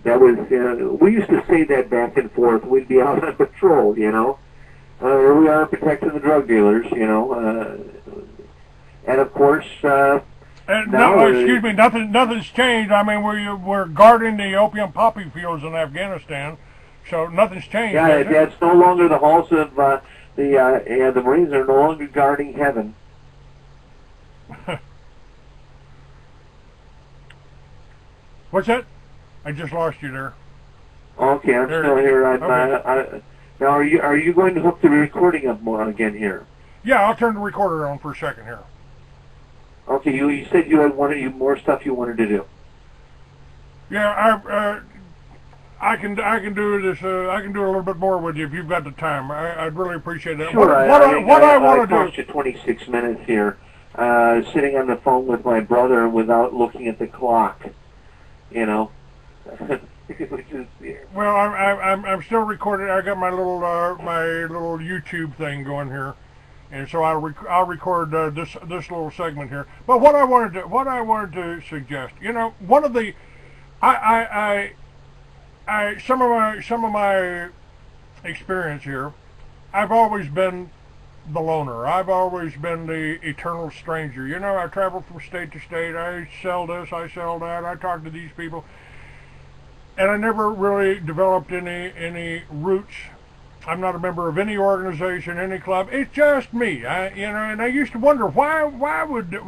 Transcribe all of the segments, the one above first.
That was, we used to say that back and forth. We'd be out on patrol, you know. Here we are protecting the drug dealers, you know. And of course, no, excuse me, nothing's changed. I mean, we're guarding the opium poppy fields in Afghanistan, so nothing's changed. Yeah, that's no longer the halls of the Marines are no longer guarding heaven. What's that? I just lost you there. Okay, I'm still here. Okay. Now, are you going to hook the recording up more again here? Yeah, I'll turn the recorder on for a second here. Okay, you said you had more stuff you wanted to do. Yeah, I can do this. I can do a little bit more with you if you've got the time. I'd really appreciate that. Sure. What I want to do. I cost you 26 minutes here, sitting on the phone with my brother without looking at the clock. You know. Well, I'm still recording. I got my little YouTube thing going here, and so I'll record this little segment here. But what I wanted to suggest, you know, one of the some of my experience here, I've always been the loner. I've always been the eternal stranger. You know, I travel from state to state. I sell this, I sell that. I talk to these people. And I never really developed any roots. I'm not a member of any organization, any club. It's just me. You know, and I used to wonder why would the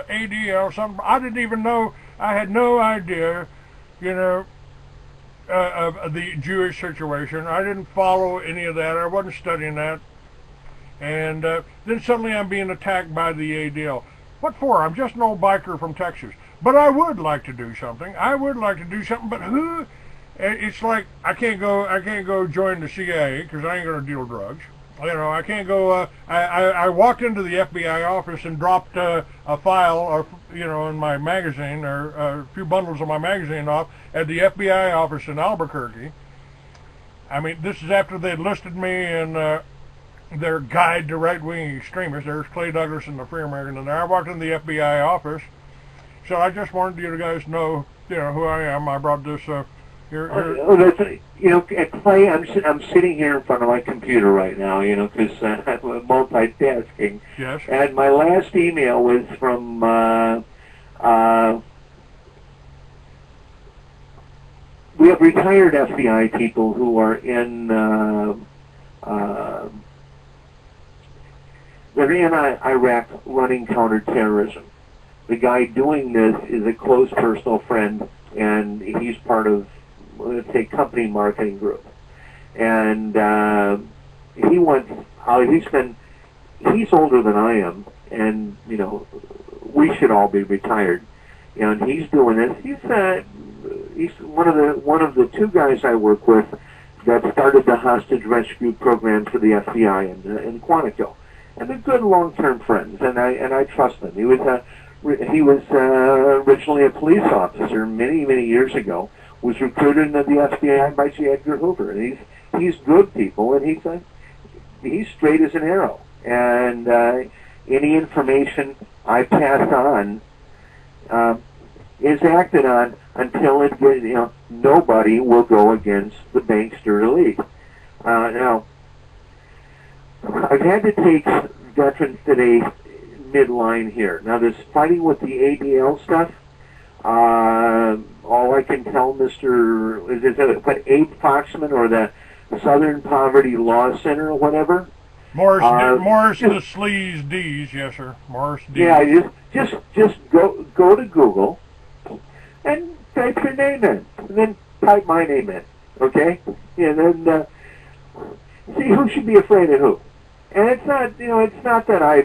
ADL something. I didn't even know. I had no idea, you know, of the Jewish situation. I didn't follow any of that. I wasn't studying that. And then suddenly I'm being attacked by the ADL. What for? I'm just an old biker from Texas. But I would like to do something. But who? It's like I can't go join the CIA because I ain't gonna deal drugs. You know, I can't go. I walked into the FBI office and dropped a file, or you know, in my magazine, or a few bundles of my magazine off at the FBI office in Albuquerque. I mean, this is after they listed me in their guide to right-wing extremists. There's Clay Douglas and the Free American in there. I walked in the FBI office. So I just wanted you guys to know, you know, who I am. I brought this here. You know, Clay, I'm sitting here in front of my computer right now, you know, because I'm multitasking. Yes. And my last email was from we have retired FBI people who are in they're in Iraq running counterterrorism. The guy doing this is a close personal friend, and he's part of, let's say, company marketing group. And he's older than I am, and you know, we should all be retired. You know, and he's doing this. He's one of the two guys I work with that started the hostage rescue program for the FBI in Quantico, and they're good long-term friends, and I trust them. He was originally a police officer many years ago. Was recruited into the FBI by J. Edgar Hoover, and he's good people, and he's straight as an arrow. And any information I pass on is acted on until it gets, you know, nobody will go against the bankster elite. Now, I've had to take Veterans Today midline here. Now, this fighting with the ADL stuff, all I can tell Mr. Abe Foxman or the Southern Poverty Law Center or whatever. Morris the Sleaze D's, yes sir. Morris D. Yeah, just go to Google and type your name in, and then type my name in, okay? And then see who should be afraid of who. And it's not, you know, it's not that I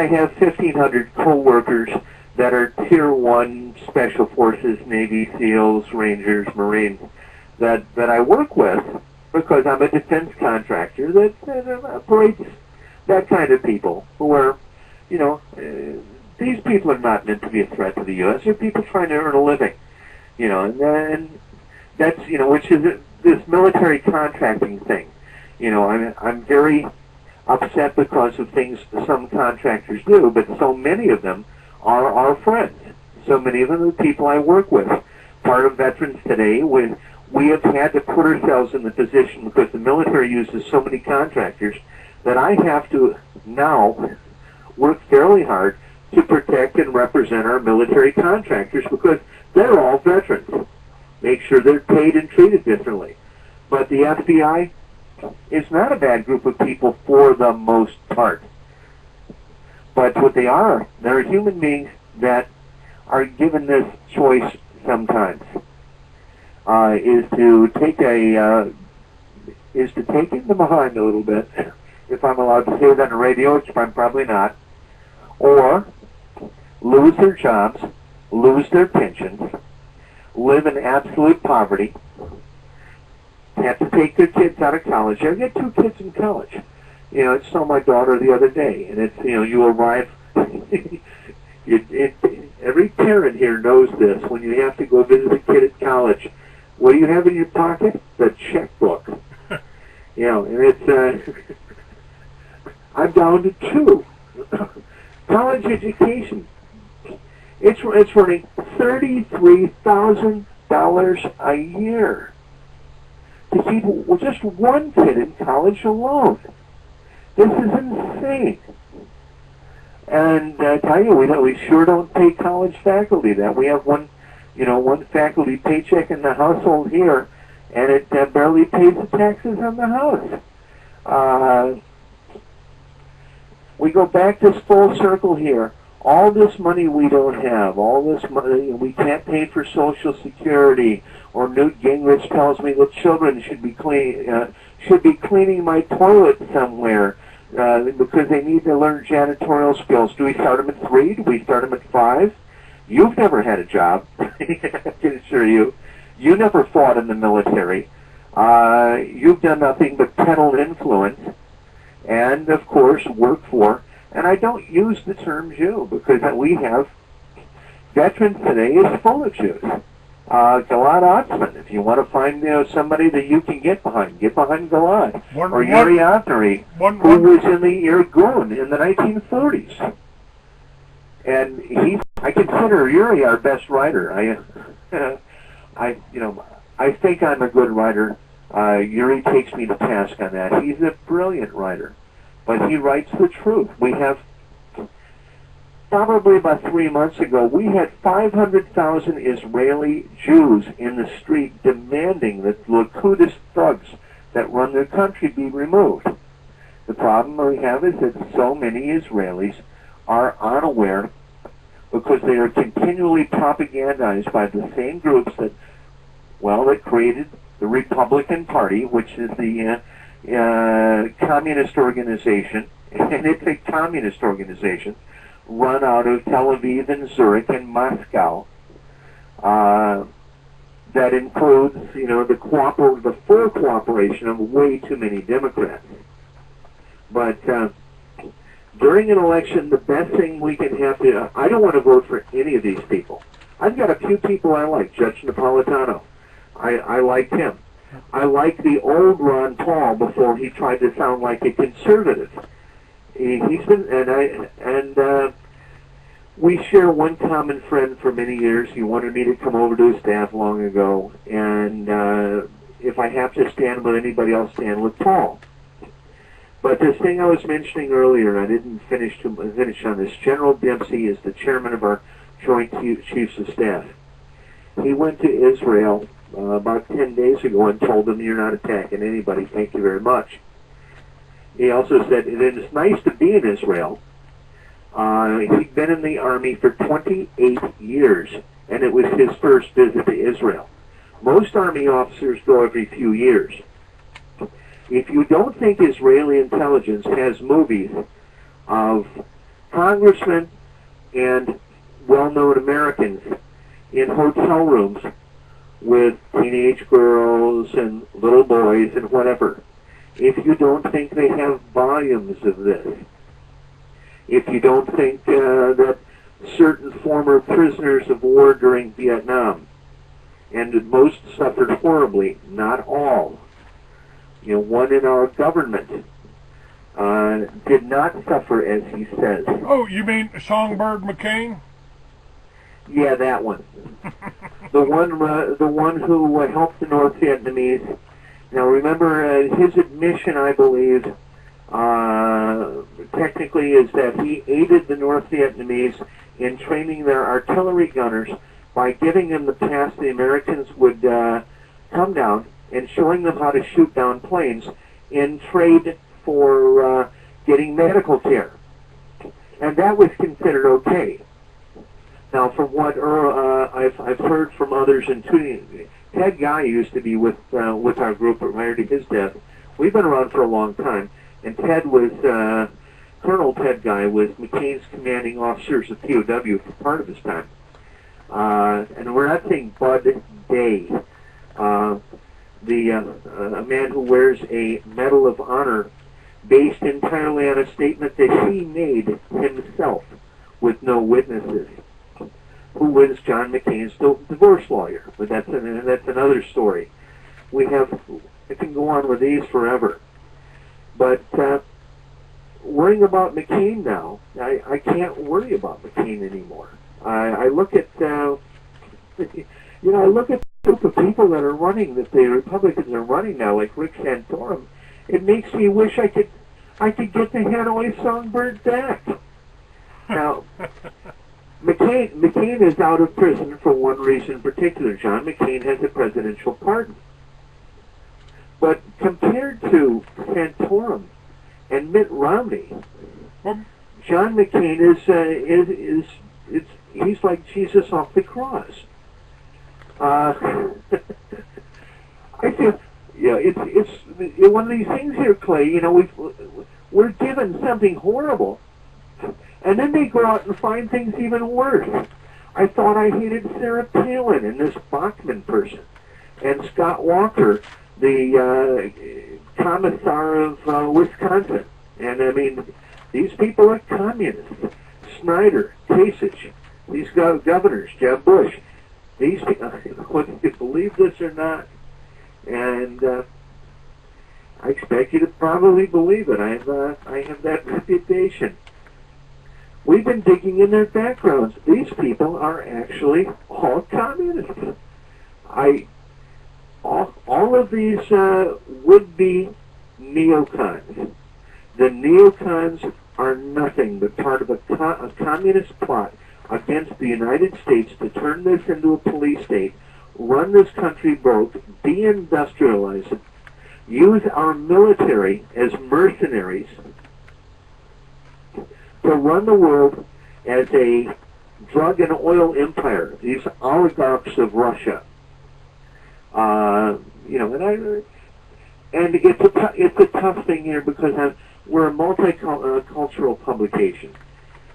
have 1,500 co-workers that are Tier 1 Special Forces, Navy SEALs, Rangers, Marines that I work with because I'm a defense contractor that operates that kind of people who are, you know, these people are not meant to be a threat to the U.S. They're people trying to earn a living, you know, and that's, you know, which is this military contracting thing. You know, I'm very upset because of things some contractors do, but so many of them are our friends. So many of them are the people I work with. Part of veterans today, we have had to put ourselves in the position, because the military uses so many contractors, that I have to now work fairly hard to protect and represent our military contractors, because they're all veterans. Make sure they're paid and treated differently. But the FBI is not a bad group of people for the most part. But what they are, they're human beings that are given this choice sometimes, is to take in the behind a little bit, if I'm allowed to say that on the radio, which I'm probably not, or lose their jobs, lose their pensions, live in absolute poverty, have to take their kids out of college. I got 2 kids in college. You know, I saw my daughter the other day, and it's, you know, you arrive, every parent here knows this. When you have to go visit a kid at college, what do you have in your pocket? The checkbook. You know, and it's, I'm down to 2. College education. It's running $33,000 a year to keep just 1 kid in college alone. This is insane. And I tell you, we sure don't pay college faculty that. We have one faculty paycheck in the household here, and it barely pays the taxes on the house. We go back this full circle here. All this money we don't have, all this money, we can't pay for Social Security, or Newt Gingrich tells me the children should be cleaning my toilet somewhere, because they need to learn janitorial skills. Do we start them at 3? Do we start them at 5? You've never had a job, I can assure you. You never fought in the military. You've done nothing but peddle influence, and, of course, work for. And I don't use the term Jew, because we have veterans today is full of Jews. Gilad Atzmon, if you want to find somebody that you can get behind Gilad. Or Yuri Avnery, who was in the Irgun in the 1940s. And I consider Yuri our best writer. I think I'm a good writer. Yuri takes me to task on that. He's a brilliant writer, but he writes the truth. We have, probably about 3 months ago, we had 500,000 Israeli Jews in the street demanding that the Likud thugs that run their country be removed. The problem we have is that so many Israelis are unaware, because they are continually propagandized by the same groups that created the Republican Party, which is the communist organization, and it's a communist organization run out of Tel Aviv and Zurich and Moscow, that includes, the full cooperation of way too many Democrats. But during an election, the best thing we can have to, I don't want to vote for any of these people. I've got a few people I like. Judge Napolitano, I liked him. I liked the old Ron Paul before he tried to sound like a conservative. He's been, we share one common friend for many years. He wanted me to come over to his staff long ago, and if I have to stand with anybody, I'll stand with Paul. But this thing I was mentioning earlier, and I didn't finish on this, General Dempsey is the chairman of our Joint Chiefs of Staff. He went to Israel about 10 days ago and told them, "You're not attacking anybody, thank you very much." He also said it is nice to be in Israel. He'd been in the Army for 28 years, and it was his first visit to Israel. Most Army officers go every few years. If you don't think Israeli intelligence has movies of congressmen and well-known Americans in hotel rooms with teenage girls and little boys and whatever, if you don't think they have volumes of this, if you don't think that certain former prisoners of war during Vietnam, and most suffered horribly, not all, one in our government did not suffer as he says. Oh, you mean Songbird McCain? Yeah, that one. The one who helped the North Vietnamese. Now, remember, his admission, I believe, technically is that he aided the North Vietnamese in training their artillery gunners by giving them the pass the Americans would come down and showing them how to shoot down planes in trade for getting medical care. And that was considered okay. Now, from what I've heard from others, including Ted Guy used to be with our group prior to his death. We've been around for a long time, and Ted was Colonel Ted Guy was McCain's commanding officer as a POW for part of his time. And we're not saying Bud Day, a man who wears a Medal of Honor based entirely on a statement that he made himself with no witnesses, who was John McCain's divorce lawyer. But that's another story. I can go on with these forever. But worrying about McCain now, I can't worry about McCain anymore. I look at I look at the group of people that are running, that the Republicans are running now, like Rick Santorum. It makes me wish I could get the Hanoi Songbird back. Now, McCain is out of prison for one reason in particular. John McCain has a presidential pardon. But compared to Santorum and Mitt Romney, John McCain he's like Jesus off the cross. I feel, it's one of these things here, Clay. We're given something horrible, and then they go out and find things even worse. I thought I hated Sarah Palin and this Bachman person, and Scott Walker, the commissar of Wisconsin. And I mean, these people are communists. Snyder, Kasich, these governors, Jeb Bush. These people, whether you believe this or not, and I expect you to probably believe it. I have that reputation. We've been digging in their backgrounds. These people are actually all communists. All of these would-be neocons. The neocons are nothing but part of a communist plot against the United States to turn this into a police state, run this country broke, deindustrialize it, use our military as mercenaries to run the world as a drug and oil empire, these oligarchs of Russia. And it's a tough thing here because we're a multicultural publication.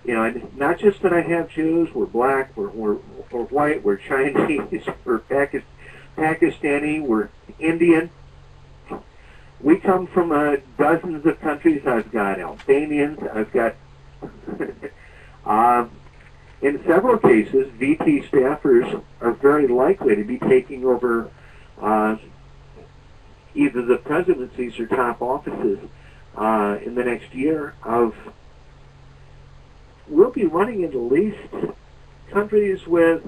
And not just that I have Jews, we're black, we're white, we're Chinese, we're Pakistani, we're Indian. We come from dozens of countries. I've got Albanians, I've got, in several cases, VP staffers are very likely to be taking over either the presidencies or top offices in the next year. We'll be running into least countries with,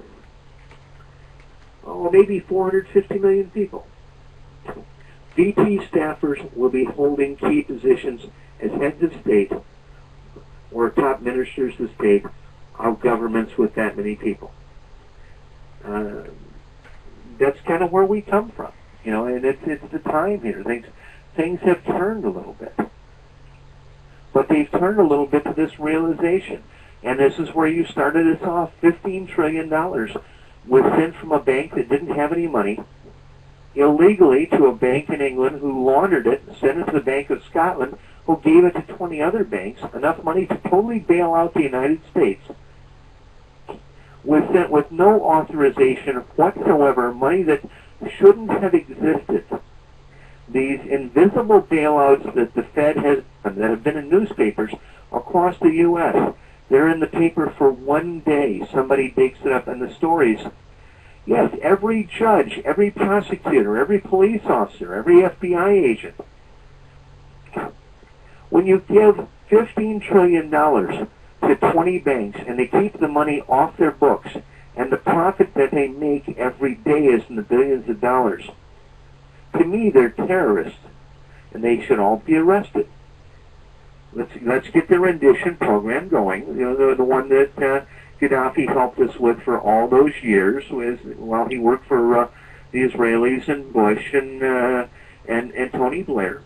maybe 450 million people. VP staffers will be holding key positions as heads of state or top ministers of state of governments with that many people. That's kind of where we come from, and it's the time here. Things have turned a little bit. But they've turned a little bit to this realization. And this is where you started us off. $15 trillion was sent from a bank that didn't have any money illegally to a bank in England who laundered it and sent it to the Bank of Scotland, who gave it to 20 other banks, enough money to totally bail out the United States. Was sent with no authorization whatsoever, money that shouldn't have existed. These invisible bailouts that the Fed has, that have been in newspapers across the U.S., they're in the paper for one day. Somebody digs it up in the stories. Yes, every judge, every prosecutor, every police officer, every FBI agent. When you give $15 trillion to 20 banks and they keep the money off their books and the profit that they make every day is in the billions of dollars. To me, they're terrorists, and they should all be arrested. Let's get the rendition program going. You know, the one that Gaddafi helped us with for all those years while he worked for the Israelis and Bush and Tony Blair.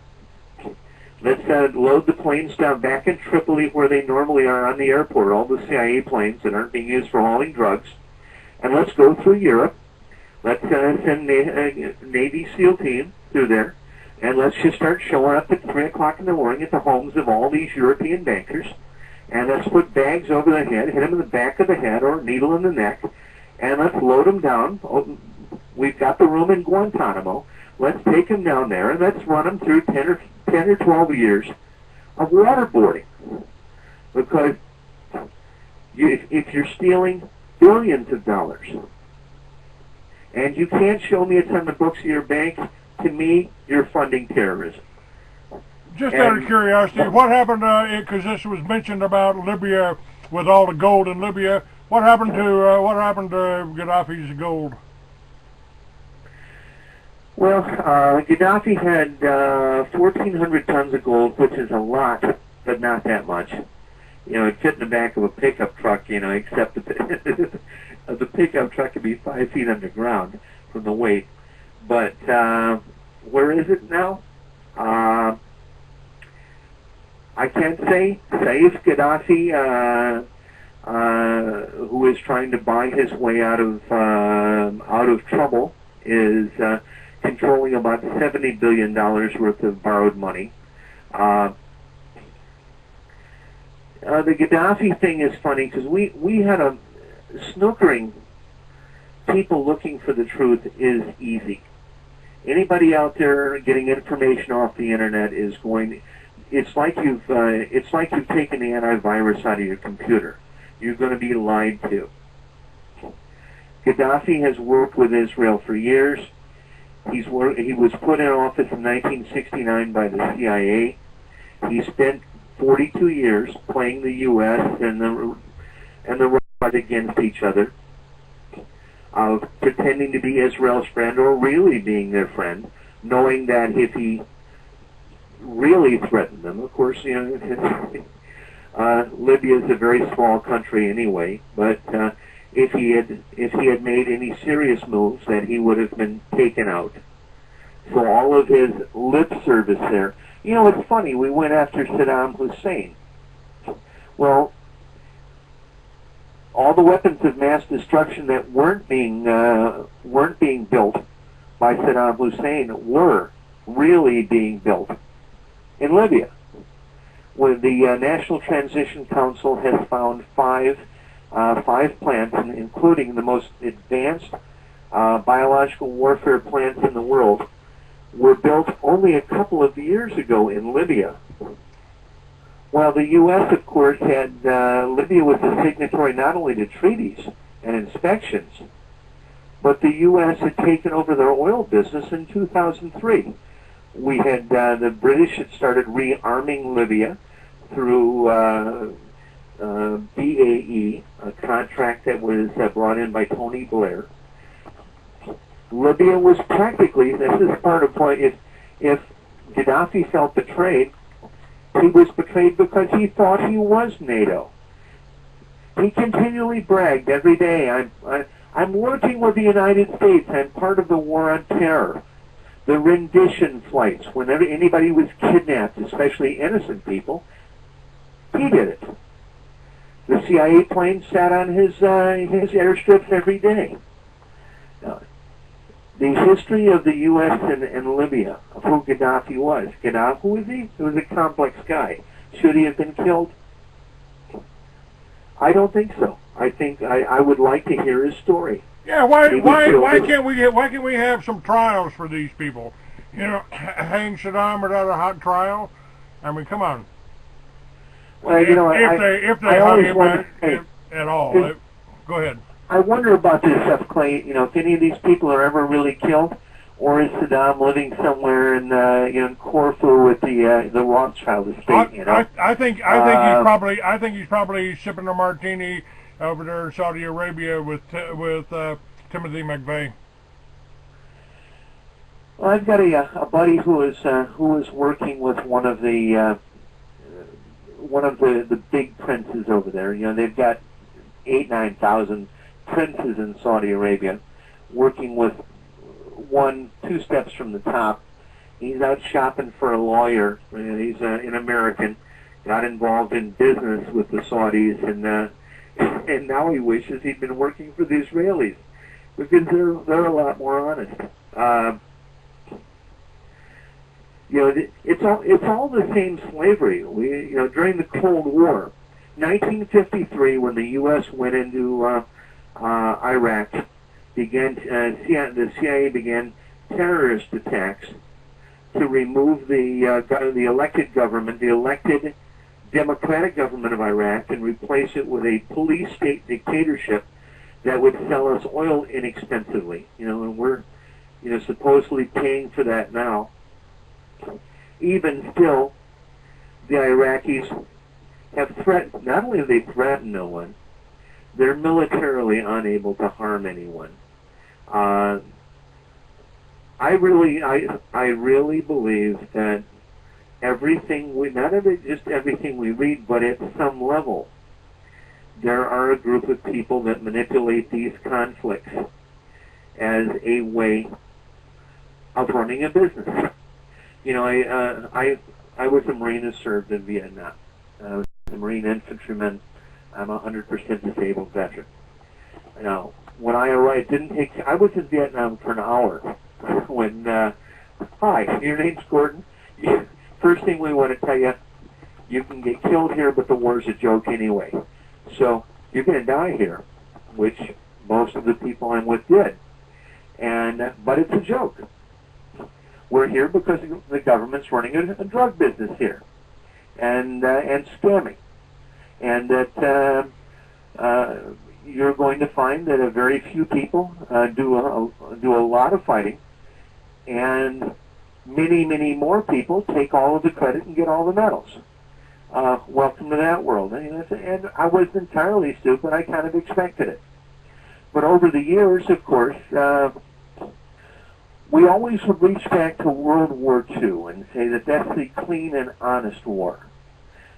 Let's load the planes down back in Tripoli where they normally are on the airport, all the CIA planes that aren't being used for hauling drugs. And let's go through Europe. Let's send a Navy SEAL team through there. And let's just start showing up at 3 o'clock in the morning at the homes of all these European bankers. And let's put bags over their head, hit them in the back of the head or a needle in the neck. And let's load them down. Oh, we've got the room in Guantanamo. Let's take them down there and let's run them through 10 or 12 years of waterboarding. Because if you're stealing billions of dollars and you can't show me it's on the books of your bank, to me, you're funding terrorism. Just out of curiosity, what happened, because this was mentioned about Libya with all the gold in Libya, what happened to Gaddafi's gold? Well, Gaddafi had 1,400 tons of gold, which is a lot, but not that much. You know, it fit in the back of a pickup truck, you know, except the pickup truck could be 5 feet underground from the weight. But where is it now? I can't say. Saif Gaddafi, who is trying to buy his way out of trouble, is controlling about $70 billion worth of borrowed money. The Gaddafi thing is funny because we had a snookering. People looking for the truth is easy. Anybody out there getting information off the internet is going. It's like you've taken the antivirus out of your computer. You're going to be lied to. Gaddafi has worked with Israel for years. He was put in office in 1969 by the CIA. He spent 42 years playing the U.S. and the Russia against each other, pretending to be Israel's friend or really being their friend, knowing that if he really threatened them, of course, you know, Libya is a very small country anyway, but if he had made any serious moves, then he would have been taken out. So all of his lip service there. You know, it's funny, we went after Saddam Hussein. Well, all the weapons of mass destruction that weren't being built by Saddam Hussein were really being built in Libya. When the National Transition Council has found five plants, including the most advanced biological warfare plants in the world, were built only a couple of years ago in Libya. While the U.S., of course, had Libya was a signatory not only to treaties and inspections, but the U.S. had taken over their oil business in 2003. We had the British had started rearming Libya through BAE, a contract that was brought in by Tony Blair. Libya was practically, this is part of what, if Gaddafi felt betrayed, he was betrayed because he thought he was NATO. He continually bragged every day, I'm working with the United States, I'm part of the war on terror. The rendition flights, whenever anybody was kidnapped, especially innocent people, he did it. The CIA plane sat on his airstrips every day. The history of the U.S. and Libya, of who Gaddafi was. Gaddafi, who was he? He was a complex guy. Should he have been killed? I don't think so. I think I would like to hear his story. Yeah, why can't we have some trials for these people? You know, hang Saddam without a hot trial. I mean, come on. Well, you know, if they hung him at all, go ahead. I wonder about this stuff, Clay. You know, if any of these people are ever really killed, or is Saddam living somewhere in in Corfu with the Rothschild estate? You know, I think he's probably sipping a martini over there in Saudi Arabia with Timothy McVeigh? Well, I've got a buddy who is working with one of the big princes over there. You know, they've got 9,000 princes in Saudi Arabia, working with two steps from the top. He's out shopping for a lawyer. He's an American, got involved in business with the Saudis, and now he wishes he'd been working for the Israelis because they're a lot more honest. You know, it's all the same slavery. During the Cold War, 1953, when the U.S. went into Iraq, the CIA began terrorist attacks to remove the elected government, the elected democratic government of Iraq, and replace it with a police state dictatorship that would sell us oil inexpensively. And we're supposedly paying for that now. Even still, the Iraqis have threatened, not only have they threatened no one, they're militarily unable to harm anyone. I really believe that just everything we read, but at some level, there are a group of people that manipulate these conflicts as a way of running a business. I was a Marine who served in Vietnam. I was a Marine infantryman. I'm a 100% disabled veteran. Now, when I arrived, I was in Vietnam for an hour. When, hi, your name's Gordon. First thing we want to tell you, you can get killed here, but the war's a joke anyway. So, you're going to die here, which most of the people I'm with did. But it's a joke. We're here because the government's running a drug business here, and scamming, and that you're going to find that a very few people do a lot of fighting, and many more people take all of the credit and get all the medals. Welcome to that world. And I wasn't entirely stupid. I kind of expected it. But over the years, of course, we always would reach back to World War II and say that that's the clean and honest war.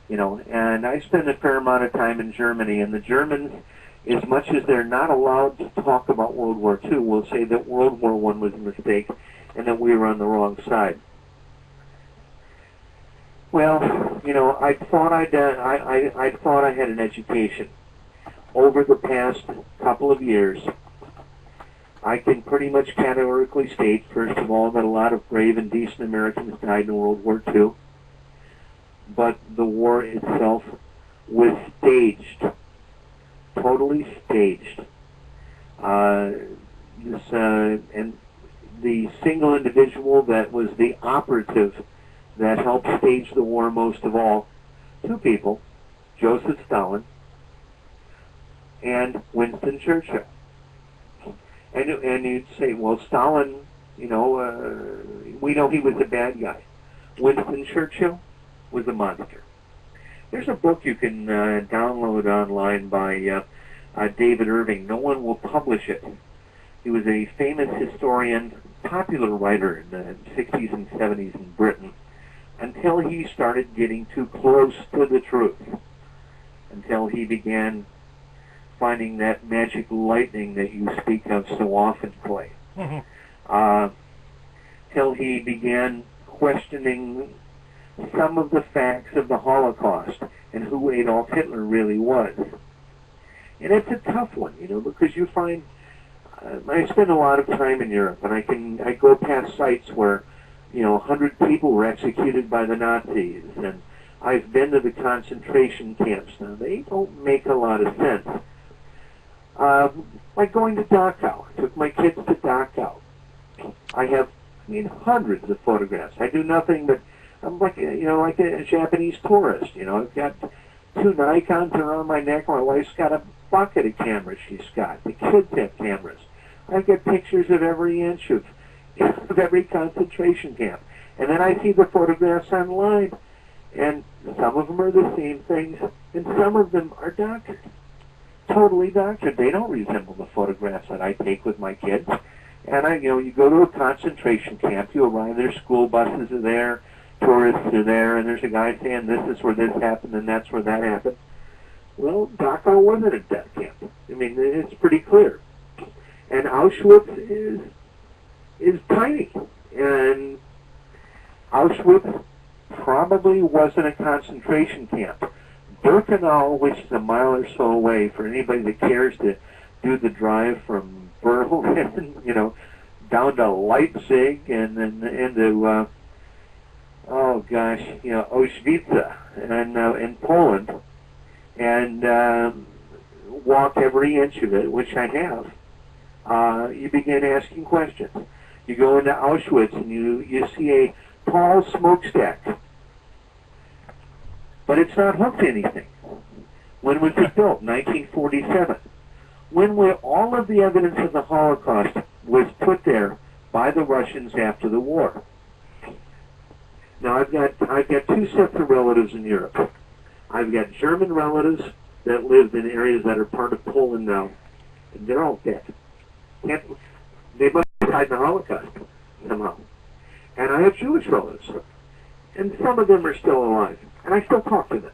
And I spent a fair amount of time in Germany, and the Germans, as much as they're not allowed to talk about World War II, will say that World War I was a mistake and that we were on the wrong side. Well, I thought I had an education. Over the past couple of years, I can pretty much categorically state, first of all, that a lot of brave and decent Americans died in World War II, but the war itself was staged, totally staged. And the single individual that was the operative that helped stage the war most of all, two people, Joseph Stalin and Winston Churchill. And you'd say, well, Stalin, we know he was a bad guy. Winston Churchill was a monster. There's a book you can download online by David Irving. No one will publish it. He was a famous historian, popular writer in the 60s and 70s in Britain, until he started getting too close to the truth, until he began finding that magic lightning that you speak of so often, Clay. Till he began questioning some of the facts of the Holocaust and who Adolf Hitler really was. And it's a tough one, because you find, I spend a lot of time in Europe, and I go past sites where, 100 people were executed by the Nazis, and I've been to the concentration camps. Now, they don't make a lot of sense. Like going to Dachau. I took my kids to Dachau. I have, hundreds of photographs. I do nothing but, I'm like a Japanese tourist. I've got 2 Nikons around my neck. My wife's got a bucket of cameras she's got. The kids have cameras. I've got pictures of every inch of every concentration camp. And then I see the photographs online, and some of them are the same things, and some of them are doctored. totally doctored. They don't resemble the photographs that I take with my kids. And you go to a concentration camp, you arrive there, school buses are there, tourists are there, and there's a guy saying this is where this happened and that's where that happened. Well, Dachau wasn't a death camp. I mean, it's pretty clear. And Auschwitz is tiny. And Auschwitz probably wasn't a concentration camp. Birkenau, which is a mile or so away, for anybody that cares to do the drive from Berlin, down to Leipzig and then into, Auschwitz in Poland, and walk every inch of it, which I have, you begin asking questions. You go into Auschwitz and you see a tall smokestack, but it's not hooked to anything. When was it built? 1947. When all of the evidence of the Holocaust was put there by the Russians after the war. Now I've got two sets of relatives in Europe. I've got German relatives that lived in areas that are part of Poland now, and they're all dead. They must have died in the Holocaust somehow. And I have Jewish relatives, and some of them are still alive, and I still talk to them,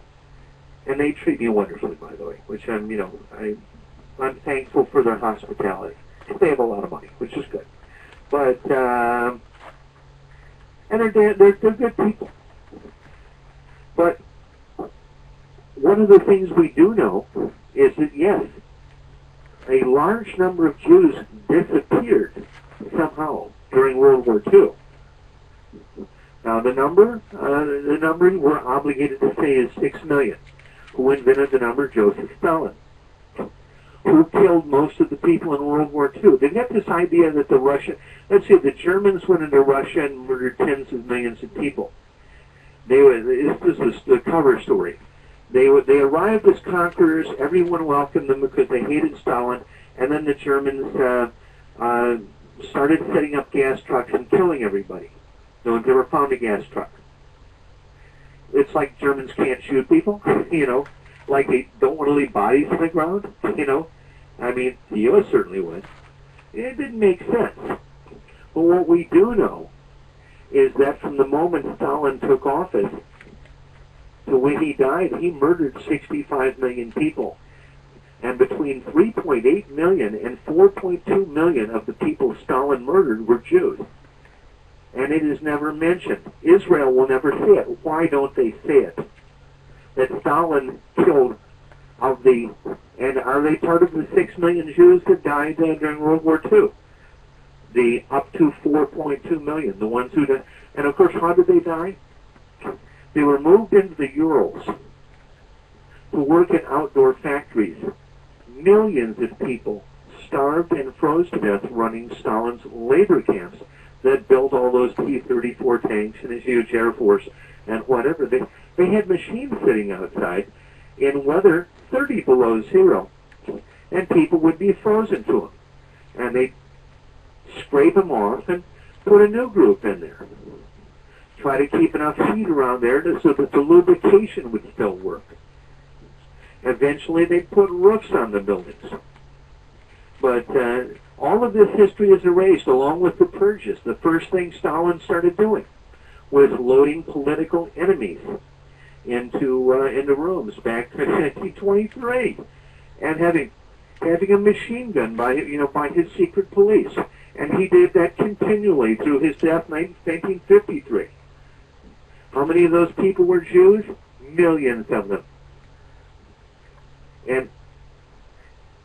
and they treat me wonderfully, by the way, which I'm thankful for their hospitality. They have a lot of money, which is good. But and they're good people. But one of the things we do know is that yes, a large number of Jews disappeared somehow during World War II. Now the number we're obligated to say is 6 million. Who invented the number? Joseph Stalin. Who killed most of the people in World War II. They've got this idea that the Germans went into Russia and murdered tens of millions of people. This is the cover story. They arrived as conquerors, everyone welcomed them because they hated Stalin, and then the Germans started setting up gas trucks and killing everybody. No one's ever found a gas truck. It's like Germans can't shoot people, like they don't want to leave bodies on the ground, I mean, the U.S. certainly would. It didn't make sense. But what we do know is that from the moment Stalin took office to when he died, he murdered 65 million people. And between 3.8 million and 4.2 million of the people Stalin murdered were Jews. And it is never mentioned. Israel will never say it. Why don't they say it? That Stalin killed and are they part of the 6 million Jews that died during World War II? The up to 4.2 million, the ones who died. And of course, how did they die? They were moved into the Urals to work in outdoor factories. Millions of people starved and froze to death running Stalin's labor camps that built all those T-34 tanks and his huge air force and whatever. They had machines sitting outside in weather 30 below zero, and people would be frozen to them. And they'd scrape them off and put a new group in there. Try to keep enough heat around there so that the lubrication would still work. Eventually they'd put roofs on the buildings. But all of this history is erased along with the purges. The first thing Stalin started doing was loading political enemies into rooms back in 1923, and having a machine gun by his secret police, and he did that continually through his death in 1953. How many of those people were Jews? Millions of them. And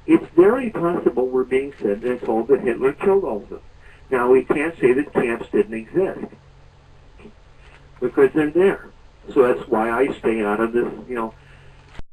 it's very possible we're being said and told that Hitler killed all of them. Now we can't say that camps didn't exist because they're there. So that's why I stay out of this,